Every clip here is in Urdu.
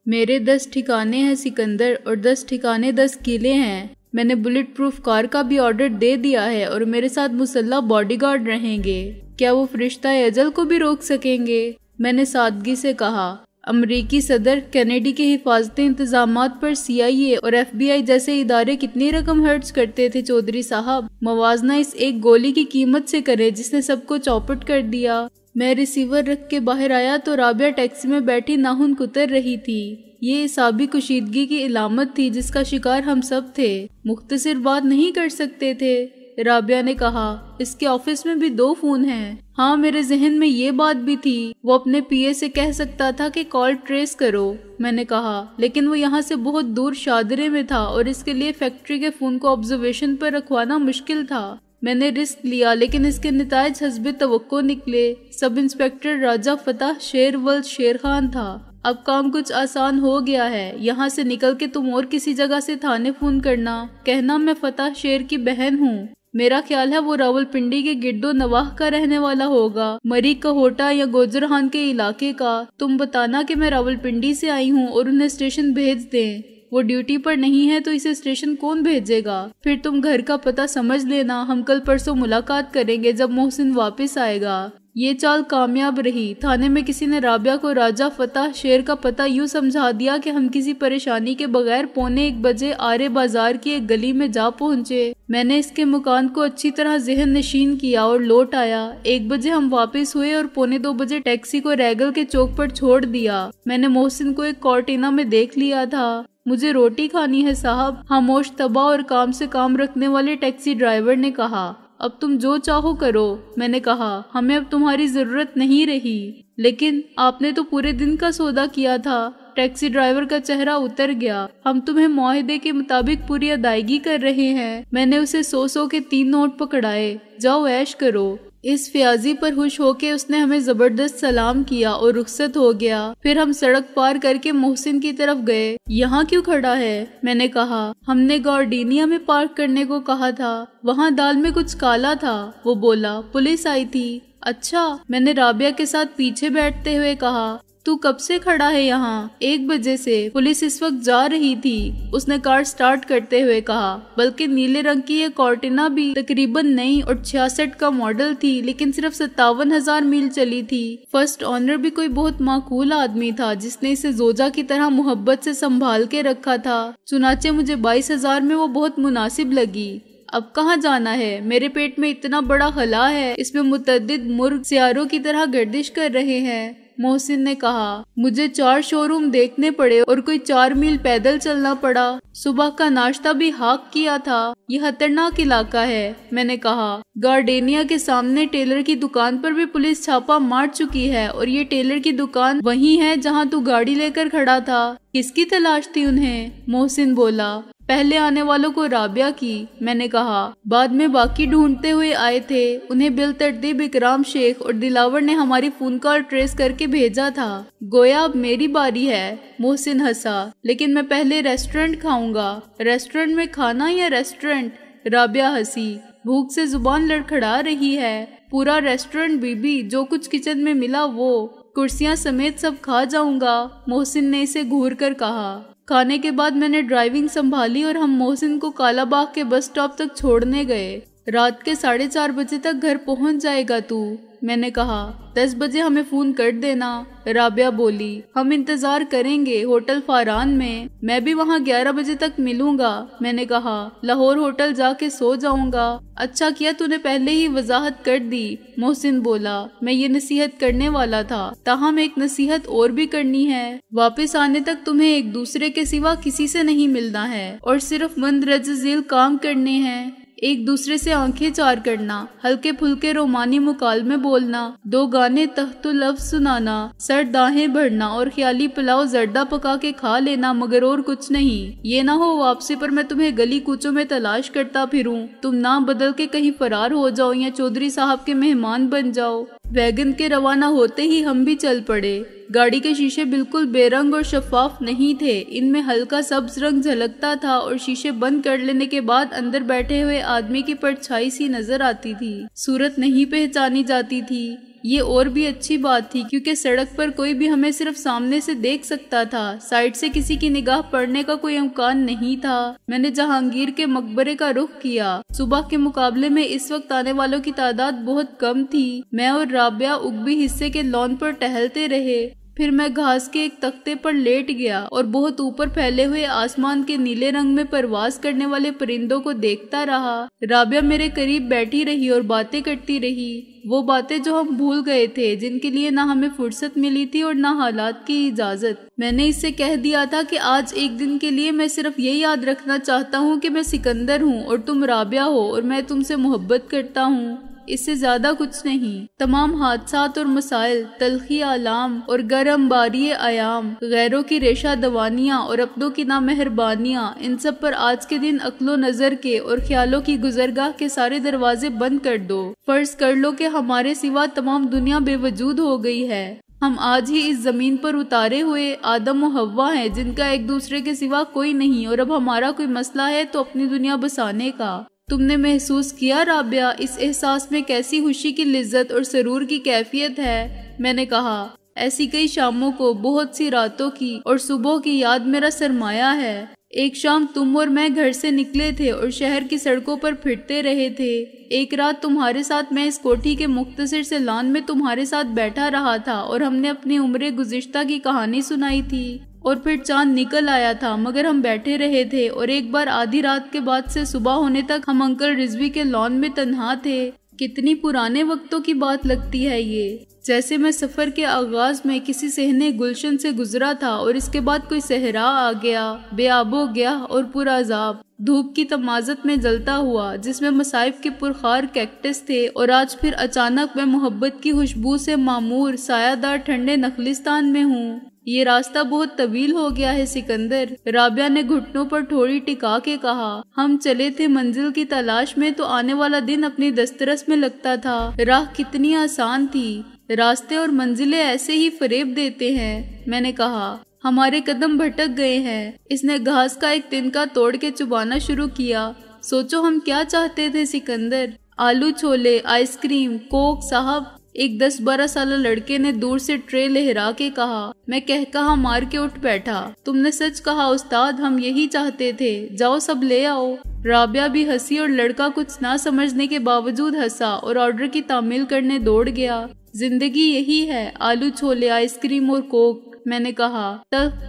میرے 10 ٹھکانے ہیں سکندر اور 10 ٹھکانے 10 قلعے ہیں۔ میں نے بلٹ پروف کار کا بھی آرڈر دے دیا ہے اور میرے ساتھ مسلح باڈی گارڈ رہیں گے۔ کیا وہ فرشتہ اجل کو بھی روک سکیں گے؟ میں نے سادگی سے کہا۔ امریکی صدر کینیڈی کے حفاظتی انتظامات پر CIA اور FBI جیسے ادارے کتنی رقم خرچ کرتے تھے چودھری صاحب؟ موازنہ اس ایک گولی کی قیمت سے کرے جس نے سب کو چوپٹ کر دیا۔ میں ریسیور رکھ کے باہر آیا تو رابعہ ٹیکسی میں بیٹھی ناخن کتر رہی تھی۔ یہ اعصابی کشیدگی کی علامت تھی جس کا شکار ہم سب تھے۔ مختصر بات نہیں کر سکتے تھے؟ رابعہ نے کہا۔ اس کے آفس میں بھی 2 فون ہیں۔ ہاں، میرے ذہن میں یہ بات بھی تھی۔ وہ اپنے PA سے کہہ سکتا تھا کہ کال ٹریس کرو، میں نے کہا، لیکن وہ یہاں سے بہت دور شادرے میں تھا اور اس کے لیے فیکٹری کے فون کو آبزرویشن پر رکھوانا مشکل تھا۔ میں نے رسک لیا لیکن اس کے نتائج حسب توقع نکلے۔ سب انسپیکٹر راجہ فتح شیرول شیر خان تھا۔ اب کام کچھ آسان ہو گیا ہے۔ یہاں سے نکل کے تم اور کسی جگہ سے تھانے فون کرنا، کہنا میں فتح شیر کی بہن ہوں۔ میرا خیال ہے وہ راولپنڈی کے گرد و نواح کا رہنے والا ہوگا، مری کہوٹا یا گوجرہان کے علاقے کا۔ تم بتانا کہ میں راولپنڈی سے آئی ہوں اور انہیں اسٹیشن بھیج دیں۔ وہ ڈیوٹی پر نہیں ہے تو اسے اسٹیشن کون بھیجے گا؟ پھر تم گھر کا پتہ سمجھ لینا۔ ہم کل پرسوں ملاقات کریں گے جب محسن واپس آئے گا۔ یہ چال کامیاب رہی۔ تھانے میں کسی نے رابعہ کو راجہ فتح شیر کا پتہ یوں سمجھا دیا کہ ہم کسی پریشانی کے بغیر 1:15 بجے آرے بازار کی ایک گلی میں جا پہنچے۔ میں نے اس کے مکان کو اچھی طرح ذہن نشین کیا اور لوٹ آیا۔ 1 بجے ہم واپس ہوئے اور 1:45 بجے ٹیکسی کو ریگل کے چوک پر چھوڑ دیا۔ میں نے محسن کو ایک کورٹینہ میں دیکھ لیا تھا۔ مجھے روٹی کھانی ہے صاحب، خاموش طبع اور کام سے کام رکھنے والے ٹیکسی ڈرائیور نے کہا۔ اب تم جو چاہو کرو، میں نے کہا، ہمیں اب تمہاری ضرورت نہیں رہی۔ لیکن آپ نے تو پورے دن کا سودا کیا تھا۔ ٹیکسی ڈرائیور کا چہرہ اتر گیا۔ ہم تمہیں معاہدے کے مطابق پوری ادائیگی کر رہے ہیں۔ میں نے اسے 100 کے 3 نوٹ پکڑائے۔ جاؤ عیش کرو۔ اس فیاضی پر خوش ہو کے اس نے ہمیں زبردست سلام کیا اور رخصت ہو گیا۔ پھر ہم سڑک پار کر کے محسن کی طرف گئے۔ یہاں کیوں کھڑا ہے؟ میں نے کہا۔ ہم نے گارڈینیا میں پارک کرنے کو کہا تھا، وہاں دال میں کچھ کالا تھا۔ وہ بولا، پولیس آئی تھی۔ اچھا، میں نے رابعہ کے ساتھ پیچھے بیٹھتے ہوئے کہا۔ تو کب سے کھڑا ہے یہاں؟ 1 بجے سے۔ پولیس اس وقت جا رہی تھی، اس نے کار سٹارٹ کرتے ہوئے کہا۔ بلکہ نیلے رنگ کی یہ کورٹینہ بھی تقریباً نئی اور 66 کا ماڈل تھی، لیکن صرف 57,000 میل چلی تھی۔ فرسٹ آنر بھی کوئی بہت معقول آدمی تھا جس نے اسے زوجہ کی طرح محبت سے سنبھال کے رکھا تھا۔ چنانچہ مجھے 22,000 میں وہ بہت مناسب لگی۔ اب کہاں جانا ہے؟ میرے پیٹ میں اتنا بڑا خلا ہے، اس میں متعدد مرغ سیاروں کی طرح گردش کر رہے ہیں۔ محسن نے کہا۔ مجھے 4 شو روم دیکھنے پڑے اور کوئی 4 میل پیدل چلنا پڑا۔ صبح کا ناشتہ بھی ہاک کیا تھا۔ یہ خطرناک علاقہ ہے، میں نے کہا۔ گارڈینیا کے سامنے ٹیلر کی دکان پر بھی پولیس چھاپا مار چکی ہے اور یہ ٹیلر کی دکان وہی ہے جہاں تو گاڑی لے کر کھڑا تھا۔ کس کی تلاش تھی انہیں؟ محسن بولا۔ پہلے آنے والوں کو رابعہ کی، میں نے کہا۔ بعد میں باقی ڈھونڈتے ہوئے آئے تھے۔ انہیں بالترتیب اکرام شیخ اور دلاور نے ہماری فون کال ٹریس کر کے بھیجا تھا۔ گویا اب میری باری ہے۔ محسن ہنسا۔ لیکن میں پہلے ریسٹورنٹ کھاؤں گا۔ ریسٹورنٹ میں کھانا یا ریسٹورنٹ؟ رابعہ ہنسی۔ بھوک سے زبان لڑکھڑا رہی ہے۔ پورا ریسٹورنٹ بی جو کچھ کچن میں ملا وہ کرسیاں سمیت سب کھا جاؤں گا، محسن نے اسے گھور کر کہا۔ کھانے کے بعد میں نے ڈرائیونگ سنبھالی اور ہم محسن کو کالا باغ کے بس سٹاپ تک چھوڑنے گئے۔ رات کے 4:30 بجے تک گھر پہنچ جائے گا تو، میں نے کہا۔ 10 بجے ہمیں فون کر دینا، رابعہ بولی۔ ہم انتظار کریں گے ہوٹل فاران میں۔ میں بھی وہاں 11 بجے تک ملوں گا، میں نے کہا۔ لاہور ہوٹل جا کے سو جاؤں گا۔ اچھا کیا تو نے پہلے ہی وضاحت کر دی، محسن بولا۔ میں یہ نصیحت کرنے والا تھا، تاہم ایک نصیحت اور بھی کرنی ہے۔ واپس آنے تک تمہیں ایک دوسرے کے سوا کسی سے نہیں ملنا ہے اور صرف مندرجہ ذیل کام کرنے ہیں۔ ایک دوسرے سے آنکھیں چار کرنا، ہلکے پھلکے رومانی مکالمے بولنا، 2 گانے تحت لفظ سنانا، سر داہیں بڑھنا اور خیالی پلاؤ زردہ پکا کے کھا لینا، مگر اور کچھ نہیں۔ یہ نہ ہو واپسی پر میں تمہیں گلی کوچوں میں تلاش کرتا پھروں، تم نام بدل کے کہیں فرار ہو جاؤ یا چودھری صاحب کے مہمان بن جاؤ۔ ویگن کے روانہ ہوتے ہی ہم بھی چل پڑے۔ گاڑی کے شیشے بالکل بے رنگ اور شفاف نہیں تھے، ان میں ہلکا سبز رنگ جھلکتا تھا اور شیشے بند کر لینے کے بعد اندر بیٹھے ہوئے آدمی کی پرچھائی سی نظر آتی تھی۔ صورت نہیں پہچانی جاتی تھی۔ یہ اور بھی اچھی بات تھی کیونکہ سڑک پر کوئی بھی ہمیں صرف سامنے سے دیکھ سکتا تھا، سائڈ سے کسی کی نگاہ پڑنے کا کوئی امکان نہیں تھا۔ میں نے جہانگیر کے مقبرے کا رخ کیا۔ صبح کے مقابلے میں اس وقت آنے والوں کی تعداد بہت کم تھی۔ میں اور رابعہ اوپری حصے کے لان پر ٹہلتے رہے، پھر میں گھاس کے ایک تختے پر لیٹ گیا اور بہت اوپر پھیلے ہوئے آسمان کے نیلے رنگ میں پرواز کرنے والے پرندوں کو دیکھتا رہا۔ رابعہ میرے قریب بیٹھی رہی اور باتیں کرتی رہی، وہ باتیں جو ہم بھول گئے تھے، جن کے لیے نہ ہمیں فرصت ملی تھی اور نہ حالات کی اجازت۔ میں نے اس سے کہہ دیا تھا کہ آج ایک دن کے لیے میں صرف یہ یاد رکھنا چاہتا ہوں کہ میں سکندر ہوں اور تم رابعہ ہو اور میں تم سے محبت کرتا ہوں، اس سے زیادہ کچھ نہیں۔ تمام حادثات اور مسائل، تلخی آلام اور گرم باری ایام، غیروں کی ریشہ دوانیاں اور اپنوں کی نامہربانیاں، ان سب پر آج کے دن عقل و نظر کے اور خیالوں کی گزرگاہ کے سارے دروازے بند کر دو۔ فرض کر لو کہ ہمارے سوا تمام دنیا بے وجود ہو گئی ہے۔ ہم آج ہی اس زمین پر اتارے ہوئے آدم و حوا ہیں جن کا ایک دوسرے کے سوا کوئی نہیں، اور اب ہمارا کوئی مسئلہ ہے تو اپنی دنیا بسانے کا۔ تم نے محسوس کیا رابعہ اس احساس میں کیسی خوشی کی لذت اور سرور کی کیفیت ہے؟ میں نے کہا، ایسی کئی شاموں کو، بہت سی راتوں کی اور صبح کی یاد میرا سرمایہ ہے۔ ایک شام تم اور میں گھر سے نکلے تھے اور شہر کی سڑکوں پر پھرتے رہے تھے۔ ایک رات تمہارے ساتھ میں اس کوٹھی کے مختصر سے لان میں تمہارے ساتھ بیٹھا رہا تھا اور ہم نے اپنی عمر گزشتہ کی کہانی سنائی تھی، اور پھر چاند نکل آیا تھا مگر ہم بیٹھے رہے تھے، اور ایک بار آدھی رات کے بعد سے صبح ہونے تک ہم انکل رضوی کے لان میں تنہا تھے۔ کتنی پرانے وقتوں کی بات لگتی ہے یہ، جیسے میں سفر کے آغاز میں کسی صحنے گلشن سے گزرا تھا اور اس کے بعد کوئی صحرا آ گیا، بے آب و گیاہ اور پرعذاب، دھوپ کی تمازت میں جلتا ہوا، جس میں مصائب کے پرخار کیکٹس تھے، اور آج پھر اچانک میں محبت کی خوشبو سے معمور سایہ دار ٹھنڈے نخلستان میں ہوں۔ یہ راستہ بہت طویل ہو گیا ہے سکندر، رابعہ نے گھٹنوں پر تھوڑی ٹکا کے کہا۔ ہم چلے تھے منزل کی تلاش میں تو آنے والا دن اپنی دسترس میں لگتا تھا۔ راہ کتنی آسان تھی، راستے اور منزلیں ایسے ہی فریب دیتے ہیں۔ میں نے کہا، ہمارے قدم بھٹک گئے ہیں۔ اس نے گھاس کا ایک تنکا توڑ کے چبانا شروع کیا۔ سوچو ہم کیا چاہتے تھے سکندر، آلو چھولے، آئس کریم، کوک صاحب، ایک 10-12 سالہ لڑکے نے دور سے ٹرے لہرا کے کہا۔ میں کہا مار کے اٹھ بیٹھا، تم نے سچ کہا استاد، ہم یہی چاہتے تھے، جاؤ سب لے آؤ۔ رابعہ بھی ہنسی اور لڑکا کچھ نہ سمجھنے کے باوجود ہنسا اور آرڈر کی تعمیل کرنے دوڑ گیا۔ زندگی یہی ہے، آلو چھولے، آئس کریم اور کوک۔ میں نے کہا،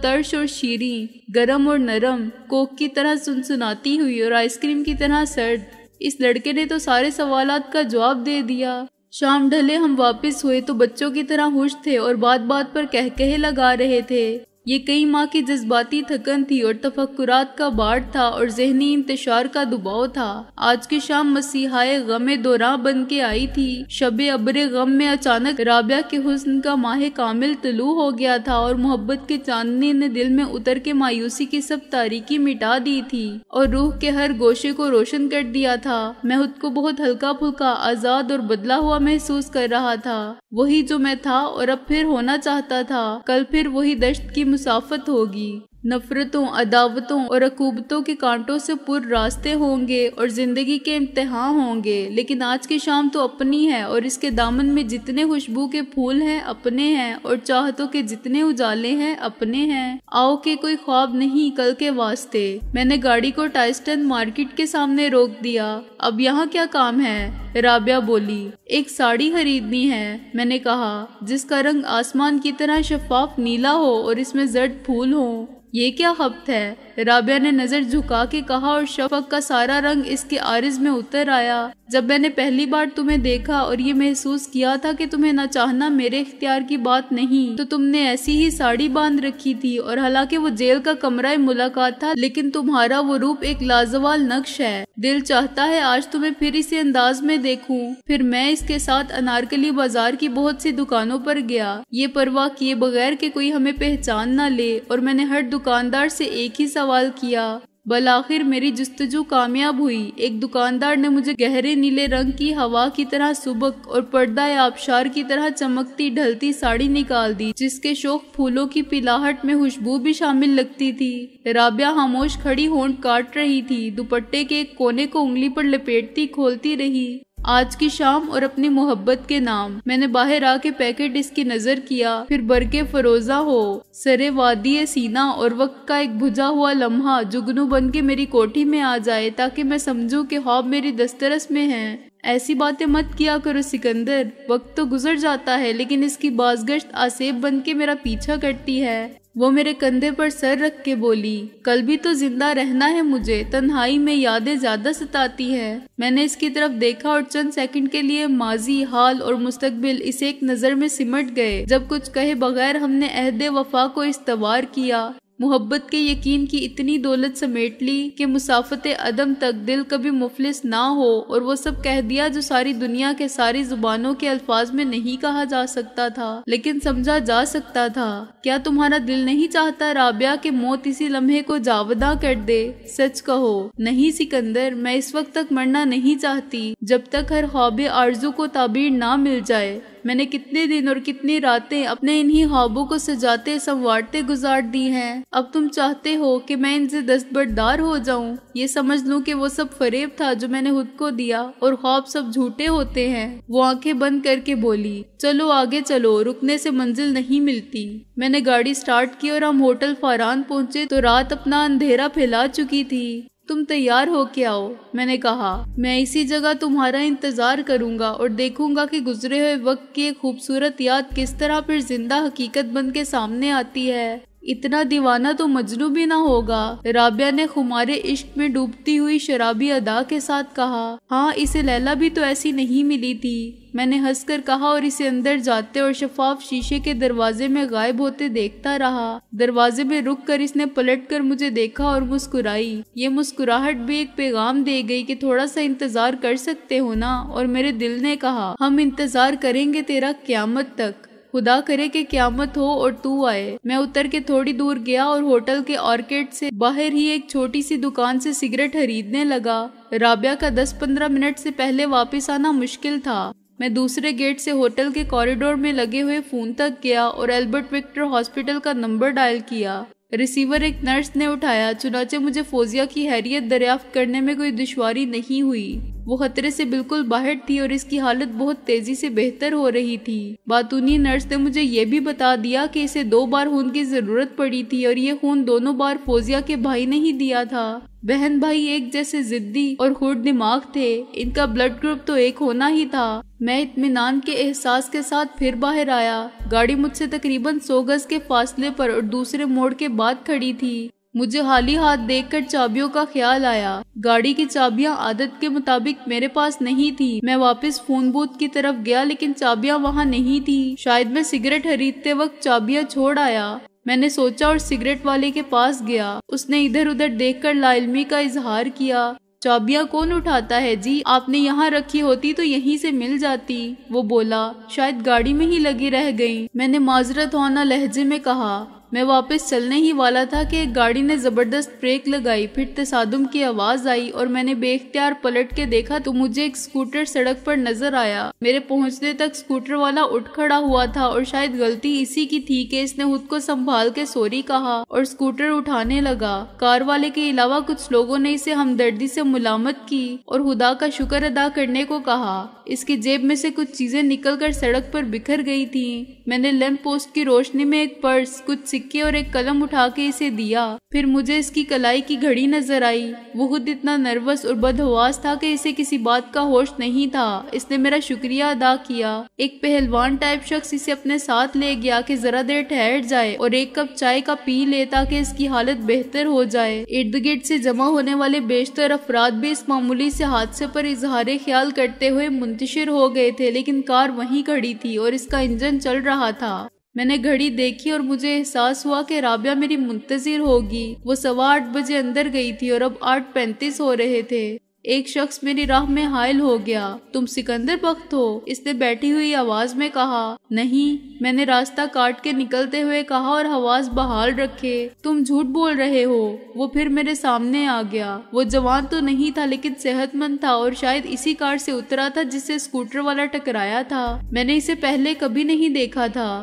ترش اور شیریں، گرم اور نرم، کوک کی طرح سنسناتی ہوئی اور آئس کریم کی طرح سرد۔ اس لڑکے نے تو سارے سوالات کا جواب دے دیا۔ شام ڈھلے ہم واپس ہوئے تو بچوں کی طرح خوش تھے اور بات بات پر کہے لگا رہے تھے۔ یہ کئی ماہ کی جذباتی تھکن تھی اور تفکرات کا باڑ تھا اور ذہنی انتشار کا دباؤ تھا۔ آج کی شام مسیحائے غم دوراں بن کے آئی تھی۔ شب ابر غم میں اچانک رابعہ کے حسن کا ماہ کامل طلوع ہو گیا تھا اور محبت کے چاندنی نے دل میں اتر کے مایوسی کی سب تاریکی مٹا دی تھی اور روح کے ہر گوشے کو روشن کر دیا تھا۔ میں خود کو بہت ہلکا پھلکا، آزاد اور بدلا ہوا محسوس کر رہا تھا، وہی جو میں تھا اور اب پھر ہونا چاہتا تھا۔ کل پھر وہی دشت کی مسافت ہوگی، نفرتوں، عداوتوں اور عقوبتوں کے کانٹوں سے پر راستے ہوں گے اور زندگی کے امتحان ہوں گے، لیکن آج کی شام تو اپنی ہے اور اس کے دامن میں جتنے خوشبو کے پھول ہیں اپنے ہیں اور چاہتوں کے جتنے اجالے ہیں اپنے ہیں۔ آؤ کہ کوئی خواب نہیں کل کے واسطے۔ میں نے گاڑی کو ٹائسٹن مارکیٹ کے سامنے روک دیا۔ اب یہاں کیا کام ہے؟ رابعہ بولی۔ ایک ساڑی خریدنی ہے، میں نے کہا، جس کا رنگ آسمان کی طرح شفاف نیلا ہو اور اس میں زرد پھول ہوں۔ یہ کیا خبط ہے؟ رابعہ نے نظر جھکا کے کہا اور شفق کا سارا رنگ اس کے عارض میں اتر آیا۔ جب میں نے پہلی بار تمہیں دیکھا اور یہ محسوس کیا تھا کہ تمہیں نہ چاہنا میرے اختیار کی بات نہیں، تو تم نے ایسی ہی ساڑی باندھ رکھی تھی اور حالانکہ وہ جیل کا کمرہ ملاقات تھا، لیکن تمہارا وہ روپ ایک لازوال نقش ہے۔ دل چاہتا ہے آج تمہیں پھر اسی انداز میں دیکھوں۔ پھر میں اس کے ساتھ انارکلی بازار کی بہت سی دکانوں پر گیا، یہ پرواہ کیے بغیر کہ کوئی ہمیں پہچان نہ لے، اور میں نے ہر دکاندار سے ایک ہی سوال کیا۔ بالآخر میری جستجو کامیاب ہوئی۔ ایک دکاندار نے مجھے گہرے نیلے رنگ کی ہوا کی طرح سبک اور پردہ آبشار کی طرح چمکتی ڈھلتی ساڑی نکال دی، جس کے شوخ پھولوں کی پلاہٹ میں خوشبو بھی شامل لگتی تھی۔ رابعہ خاموش کھڑی ہونٹ کاٹ رہی تھی، دوپٹے کے ایک کونے کو انگلی پر لپیٹتی کھولتی رہی۔ آج کی شام اور اپنی محبت کے نام۔ میں نے باہر آ کے پیکٹ اس کی نظر کیا، پھر برقے فروزہ ہو سرے وادی سینا اور وقت کا ایک بجھا ہوا لمحہ جگنو بن کے میری کوٹھی میں آ جائے تاکہ میں سمجھوں کہ خواب میری دسترس میں ہے۔ ایسی باتیں مت کیا کرو سکندر، وقت تو گزر جاتا ہے لیکن اس کی بازگشت آسیب بن کے میرا پیچھا کرتی ہے۔ وہ میرے کندھے پر سر رکھ کے بولی، کل بھی تو زندہ رہنا ہے مجھے، تنہائی میں یادیں زیادہ ستاتی ہے۔ میں نے اس کی طرف دیکھا اور چند سیکنڈ کے لیے ماضی، حال اور مستقبل اسے ایک نظر میں سمٹ گئے۔ جب کچھ کہے بغیر ہم نے عہد وفا کو استوار کیا، محبت کے یقین کی اتنی دولت سمیٹ لی کہ مسافت عدم تک دل کبھی مفلس نہ ہو، اور وہ سب کہہ دیا جو ساری دنیا کے ساری زبانوں کے الفاظ میں نہیں کہا جا سکتا تھا لیکن سمجھا جا سکتا تھا۔ کیا تمہارا دل نہیں چاہتا رابعہ کہ موت اسی لمحے کو جاوداں کر دے؟ سچ کہو۔ نہیں سکندر، میں اس وقت تک مرنا نہیں چاہتی جب تک ہر خواب آرزو کو تعبیر نہ مل جائے۔ میں نے کتنے دن اور کتنی راتیں اپنے انہی خوابوں کو سجاتے سنوارتے گزار دی ہیں۔ اب تم چاہتے ہو کہ میں ان سے دستبردار ہو جاؤں، یہ سمجھ لوں کہ وہ سب فریب تھا جو میں نے خود کو دیا اور خواب سب جھوٹے ہوتے ہیں۔ وہ آنکھیں بند کر کے بولی، چلو آگے چلو، رکنے سے منزل نہیں ملتی۔ میں نے گاڑی سٹارٹ کی اور ہم ہوٹل فاران پہنچے تو رات اپنا اندھیرا پھیلا چکی تھی۔ تم تیار ہو کے آؤ، میں نے کہا۔ میں اسی جگہ تمہارا انتظار کروں گا اور دیکھوں گا کہ گزرے ہوئے وقت کی ایک خوبصورت یاد کس طرح پھر زندہ حقیقت بن کے سامنے آتی ہے۔ اتنا دیوانہ تو مجنوں بھی نہ ہوگا، رابعہ نے خمارے عشق میں ڈوبتی ہوئی شرابی ادا کے ساتھ کہا۔ ہاں، اسے لیلا بھی تو ایسی نہیں ملی تھی، میں نے ہنس کر کہا اور اسے اندر جاتے اور شفاف شیشے کے دروازے میں غائب ہوتے دیکھتا رہا۔ دروازے میں رک کر اس نے پلٹ کر مجھے دیکھا اور مسکرائی۔ یہ مسکراہٹ بھی ایک پیغام دے گئی کہ تھوڑا سا انتظار کر سکتے ہو نا، اور میرے دل نے کہا، ہم انتظار کریں گے تیرا قیامت تک۔ خدا کرے کہ قیامت ہو اور تو آئے۔ میں اتر کے تھوڑی دور گیا اور ہوٹل کے آرکیڈ سے باہر ہی ایک چھوٹی سی دکان سے سگریٹ خریدنے لگا۔ رابعہ کا 10-15 منٹ سے پہلے واپس آنا مشکل تھا۔ میں دوسرے گیٹ سے ہوٹل کے کوریڈور میں لگے ہوئے فون تک گیا اور البرٹ وکٹر ہاسپٹل کا نمبر ڈائل کیا۔ ریسیور ایک نرس نے اٹھایا، چنانچہ مجھے فوزیہ کی خیریت دریافت کرنے میں کوئی دشواری نہیں ہوئی۔ وہ خطرے سے بالکل باہر تھی اور اس کی حالت بہت تیزی سے بہتر ہو رہی تھی۔ باتونی نرس نے مجھے یہ بھی بتا دیا کہ اسے 2 بار خون کی ضرورت پڑی تھی اور یہ خون دونوں بار فوزیہ کے بھائی نے ہی دیا تھا۔ بہن بھائی ایک جیسے ضدی اور خرد دماغ تھے، ان کا بلڈ گروپ تو ایک ہونا ہی تھا۔ میں اطمینان کے احساس کے ساتھ پھر باہر آیا۔ گاڑی مجھ سے تقریباً 100 گز کے فاصلے پر اور دوسرے موڑ کے بعد کھڑی تھی۔ مجھے خالی ہاتھ دیکھ کر چابیوں کا خیال آیا۔ گاڑی کی چابیاں عادت کے مطابق میرے پاس نہیں تھی۔ میں واپس فون بوتھ کی طرف گیا لیکن چابیاں وہاں نہیں تھی۔ شاید میں سگریٹ خریدتے وقت چابیاں چھوڑ آیا۔ میں نے سوچا اور سگریٹ والے کے پاس گیا۔ اس نے ادھر ادھر دیکھ کر لا علمی کا اظہار کیا۔ چابیاں کون اٹھاتا ہے جی؟ آپ نے یہاں رکھی ہوتی تو یہیں سے مل جاتی۔ وہ بولا، شاید گاڑی میں ہی لگی رہ گئی۔ میں نے معذرت ہونا لہجے میں کہا۔ میں واپس چلنے ہی والا تھا کہ ایک گاڑی نے زبردست بریک لگائی، پھر تصادم کی آواز آئی اور میں نے بے اختیار پلٹ کے دیکھا تو مجھے ایک سکوٹر سڑک پر نظر آیا۔ میرے پہنچنے تک سکوٹر والا اٹھ کھڑا ہوا تھا اور شاید غلطی اسی کی تھی کہ اس نے خود کو سنبھال کے سوری کہا اور سکوٹر اٹھانے لگا۔ کار والے کے علاوہ کچھ لوگوں نے اسے ہمدردی سے ملامت کی اور خدا کا شکر ادا کرنے کو کہا۔ اس کی جیب میں سے کچھ چیزیں نکل کر سڑک پر بکھر گئی تھیں۔ میں نے لیمپ پوسٹ کی روشنی میں ایک پرس، کچھ سکے اور ایک قلم اٹھا کے اسے دیا۔ پھر مجھے اس کی کلائی کی گھڑی نظر آئی۔ وہ خود اتنا نروس اور بدحواس تھا کہ اسے کسی بات کا ہوش نہیں تھا۔ اس نے میرا شکریہ ادا کیا۔ ایک پہلوان ٹائپ شخص اسے اپنے ساتھ لے گیا کہ ذرا دیر ٹھہر جائے اور ایک کپ چائے کا پی لے تاکہ اس کی حالت بہتر ہو جائے۔ ارد گرد سے جمع ہونے والے بیشتر افراد بھی اس معمولی سے حادثے پر اظہار خیال کرتے ہوئے منتشر ہو گئے تھے، لیکن کار وہیں کھڑی تھی اور اس کا انجن چل رہا تھا۔ میں نے گھڑی دیکھی اور مجھے احساس ہوا کہ رابعہ میری منتظر ہوگی۔ وہ 8:15 بجے اندر گئی تھی اور اب 8:35 ہو رہے تھے۔ ایک شخص میری راہ میں حائل ہو گیا۔ تم سکندر بخت ہو؟ اس نے بیٹھی ہوئی آواز میں کہا۔ نہیں، میں نے راستہ کاٹ کے نکلتے ہوئے کہا اور حواس بحال رکھے۔ تم جھوٹ بول رہے ہو۔ وہ پھر میرے سامنے آ گیا۔ وہ جوان تو نہیں تھا لیکن صحت مند تھا اور شاید اسی کار سے اترا تھا جس سے سکوٹر والا ٹکرایا تھا۔ میں نے اسے پہلے کبھی نہیں دیکھا تھا۔